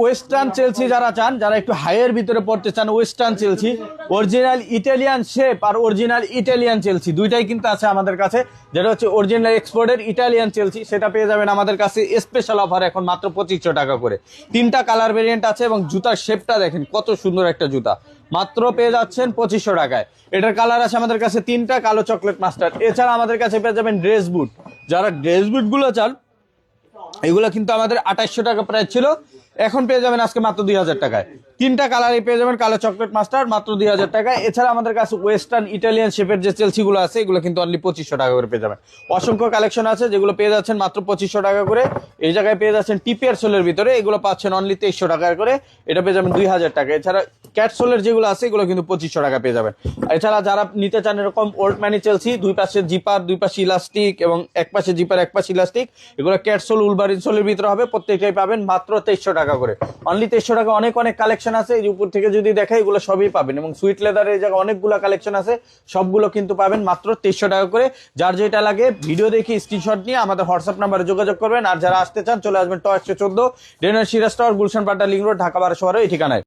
Western Chelsea যারা চান, যারা একটু হাইয়ের ভিতরে পড়তে চান, western Chelsea original Italian shape আর অরিজিনাল ইটালিয়ান চেলসি দুইটাই কিন্তু আছে আমাদের কাছে। যেটা হচ্ছে অরিজিনাল এক্সপোর্টের ইটালিয়ান চেলসি, সেটা পেয়ে যাবেন আমাদের কাছে স্পেশাল অফার এখন মাত্র 2500 টাকা করে। 3টা কালার ভেরিয়েন্ট আছে এবং জুতার শেপটা দেখেন কত সুন্দর একটা জুতা, মাত্র পেয়ে যাচ্ছেন 2500 টাকায়। এটার কালার আছে আমাদের কাছে 3টা, কালো চকলেট মাস্টার্ড। এছাড়া আমাদের কাছে পেয়ে যাবেন ড্রেস বুট। যারা ড্রেস বুট গুলো চান এগুলো কিন্তু আমাদের 2800 টাকা প্রাইস ছিল, এখন পেয়ে যাবেন আজকে মাত্র 2000 টাকায়। 3টা কালারে পেয়ে যাবেন কালো চকলেট মাস্টার্ড মাত্র 2000 টাকায়। এছাড়া আমাদের কাছে ওয়েস্টার্ন ইটালিয়ান শেপের যে চেলসিগুলো আছে এগুলো কিন্তু অনলি 2500 টাকা করে পেয়ে যাবেন। অসংখ্য কালেকশন আছে যেগুলো পেয়ে যাচ্ছেন মাত্র 2500 টাকা করে। এই জায়গায় পেয়ে যাচ্ছেন টিপিয়ার সোলের ভিতরে, এগুলো পাচ্ছেন অনলি 2300 টাকা করে, এটা পেয়ে যাবেন 2000 টাকা। এছাড়া ক্যাট সোলের যেগুলো আছে এগুলো কিন্তু 2500 টাকা পেয়ে যাবেন। এছাড়া যারা নিতে চান এরকম ওল্ড ম্যানি চেলসি, দুই পাশে জিপার, দুই পাশে ইলাস্টিক এবং এক পাশে জিপার এক পাশে ইলাস্টিক, এগুলো ক্যাট সোল উলবারিন সোলের ভিতরে হবে, প্রত্যেকটাই পাবেন মাত্র 2300 টাকা করে। অনলি 2300 টাকা। অনেক অনেক কালেকশন আছে, এই উপর থেকে যদি দেখাই এগুলো সবই পাবেন। এবং সুইট লেদারের এই জায়গায় অনেকগুলো কালেকশন আছে, সবগুলো কিন্তু পাবেন মাত্র 2300 টাকা করে। যার যেটা লাগে ভিডিও দেখে স্ক্রিনশট নিয়ে আমাদের হোয়াটসঅ্যাপ নাম্বারে যোগাযোগ করবেন। আর যারা আসতে চান চলে আসবেন ট 114 ডেনার সিরাজ টাওয়ার, গুলশান পাড্ডা লিংক রোড, ঢাকা 1212 এই ঠিকানায়।